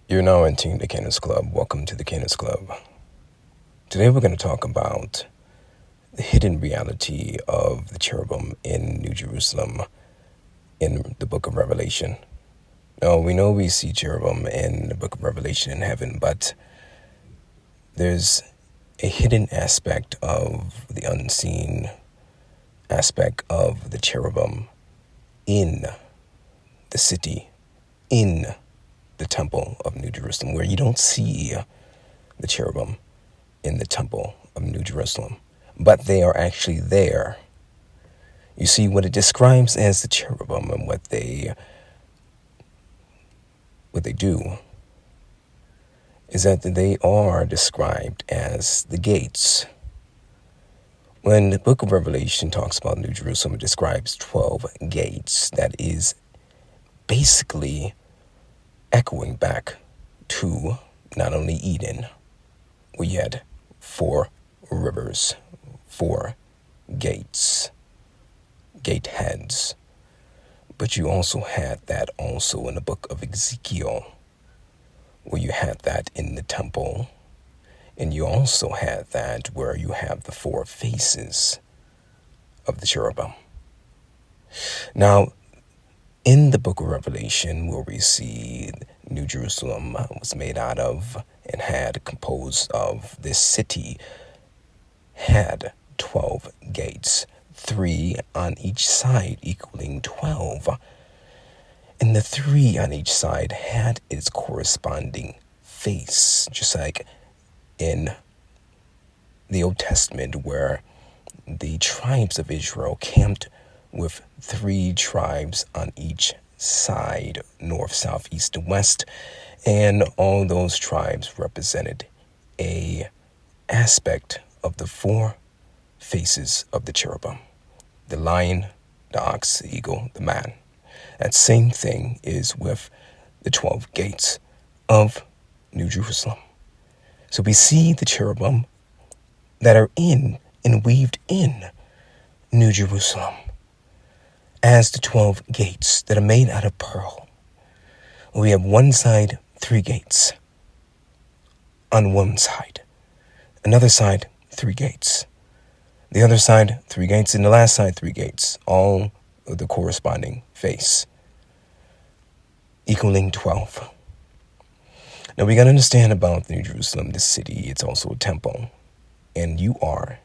You're now entering the Canaan's Club. Welcome to the Canaan's Club. Today we're going to talk about the hidden reality of the cherubim in New Jerusalem in the book of Revelation. Now, we know we see cherubim in the book of Revelation in heaven, but there's a hidden aspect of the unseen aspect of the cherubim in the city, in the temple of New Jerusalem, where you don't see the cherubim in the temple of New Jerusalem, but they are actually there. You see, what it describes as the cherubim and what they do is that they are described as the gates. When the book of Revelation talks about New Jerusalem, it describes 12 gates. That is basically echoing back to not only Eden, where you had 4 rivers, 4 gates, gate heads, but you also had that also in the book of Ezekiel, where you had that in the temple, and you also had that where you have the 4 faces of the cherubim. Now, in the book of Revelation, where we see New Jerusalem was made out of and had composed of, this city had 12 gates, 3 on each side equaling 12. And the 3 on each side had its corresponding face, just like in the Old Testament, where the tribes of Israel camped with 3 tribes on each side, north, south, east, and west, and all those tribes represented a aspect of the 4 faces of the cherubim: the lion, the ox, the eagle, the man. That same thing is with the 12 gates of New Jerusalem. So we see the cherubim that are in and weaved in New Jerusalem as the 12 gates that are made out of pearl. We have one side, 3 gates. On one side. Another side, 3 gates. The other side, 3 gates. And the last side, 3 gates. All of the corresponding face, equaling 12. Now we got to understand about New Jerusalem, the city. It's also a temple. And you are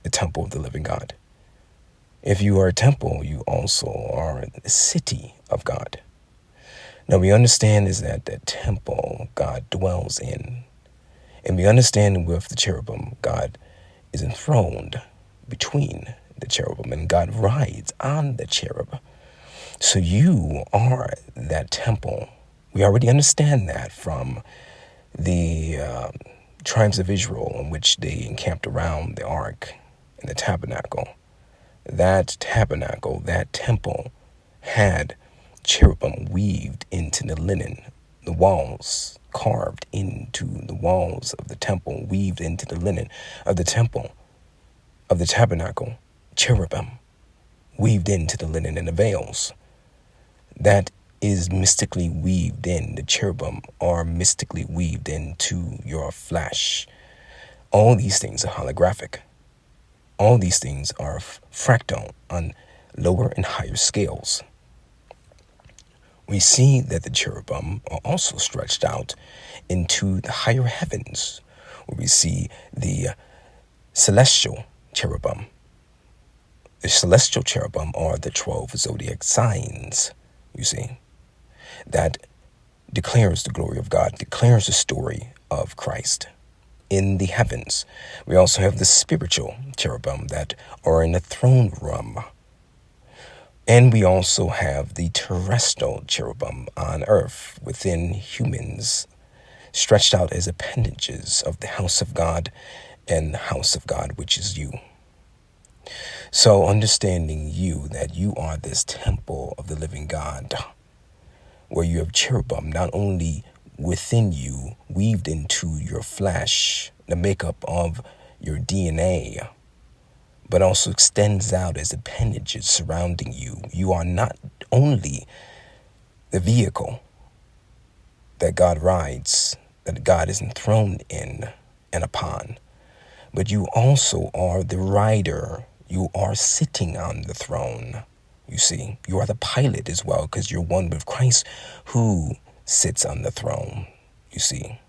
the temple of the living God. If you are a temple, you also are the city of God. Now we understand is that the temple God dwells in. And we understand with the cherubim, God is enthroned between the cherubim, and God rides on the cherub. So you are that temple. We already understand that from the tribes of Israel, in which they encamped around the ark and the tabernacle. That tabernacle, that temple, had cherubim weaved into the linen, the walls carved into the walls of the temple, weaved into the linen of the temple, of the tabernacle, cherubim weaved into the linen and the veils. That is mystically weaved in. The cherubim are mystically weaved into your flesh. All these things are holographic. All these things are fractal on lower and higher scales. We see that the cherubim are also stretched out into the higher heavens, where we see the celestial cherubim. The celestial cherubim are the 12 zodiac signs, you see, that declares the glory of God, declares the story of Christ in the heavens. We also have the spiritual cherubim that are in the throne room. And we also have the terrestrial cherubim on earth within humans, stretched out as appendages of the house of God and the house of God, which is you. So understanding you, that you are this temple of the living God, where you have cherubim not only within you, weaved into your flesh, the makeup of your DNA, but also extends out as appendages surrounding you. You are not only the vehicle, that God rides, that God is enthroned in and upon. But you also are the rider. You are sitting on the throne. You see, you are the pilot as well, because you're one with Christ who sits on the throne. You see.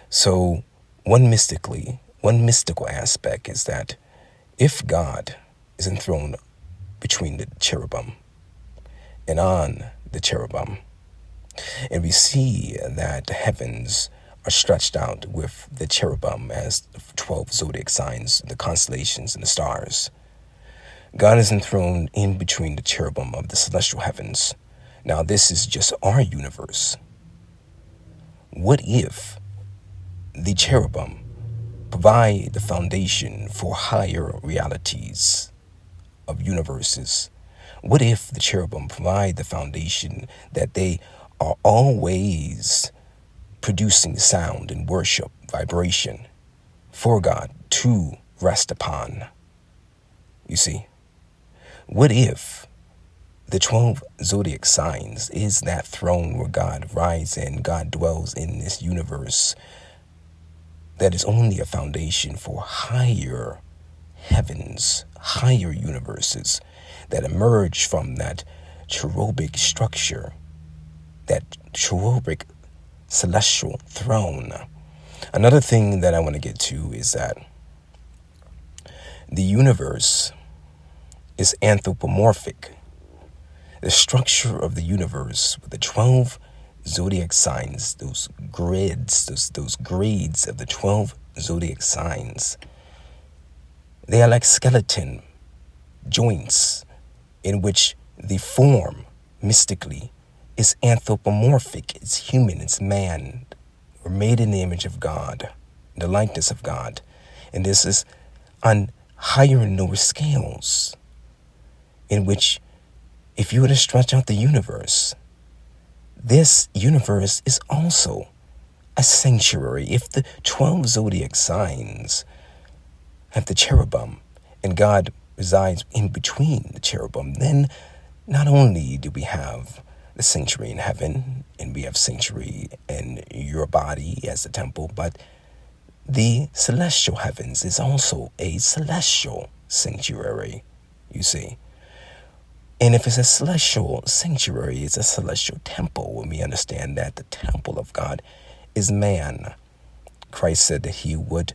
So one mystical aspect is that if God is enthroned between the cherubim and on the cherubim, and we see that the heavens are stretched out with the cherubim as the 12 zodiac signs, the constellations and the stars. God is enthroned in between the cherubim of the celestial heavens. Now, this is just our universe. What if the cherubim provide the foundation for higher realities of universes? What if the cherubim provide the foundation that they are always producing sound and worship, vibration for God to rest upon? You see, what if the 12 zodiac signs is that throne where God rides and God dwells in this universe that is only a foundation for higher heavens, higher universes that emerge from that cherubic structure, that cherubic celestial throne? Another thing that I want to get to is that the universe is anthropomorphic. The structure of the universe with the 12 zodiac signs, those grids, those grades of the 12 zodiac signs, they are like skeleton joints in which the form mystically is anthropomorphic. It's human, it's man. We're made in the image of God, the likeness of God. And this is on higher and lower scales, in which if you were to stretch out the universe, this universe is also a sanctuary. If the 12 zodiac signs have the cherubim and God resides in between the cherubim, then not only do we have the sanctuary in heaven and we have sanctuary in your body as the temple, but the celestial heavens is also a celestial sanctuary, you see. And if it's a celestial sanctuary, it's a celestial temple, when we understand that the temple of God is man. Christ said that he would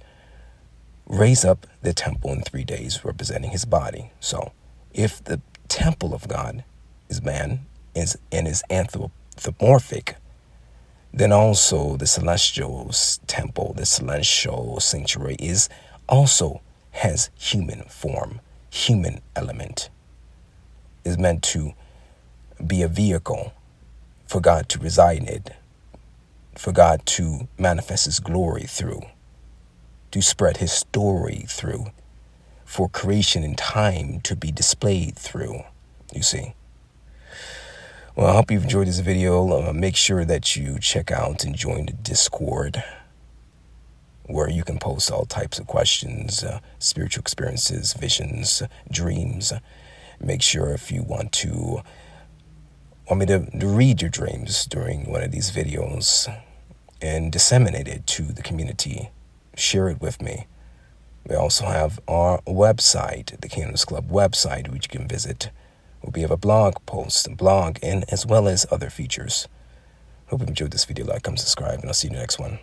raise up the temple in 3 days, representing his body. So if the temple of God is man and is anthropomorphic, then also the celestial temple, the celestial sanctuary also has human form, human element. Is meant to be a vehicle for God to reside in it, for God to manifest his glory through, to spread his story through, for creation and time to be displayed through, you see. Well, I hope you've enjoyed this video. Make sure that you check out and join the Discord, where you can post all types of questions, spiritual experiences, visions, dreams. Make sure if you want me to read your dreams during one of these videos and disseminate it to the community, share it with me. We also have our website, the Kingdoms Club website, which you can visit. We have a blog post, and as well as other features. Hope you enjoyed this video. Like, comment, subscribe, and I'll see you in the next one.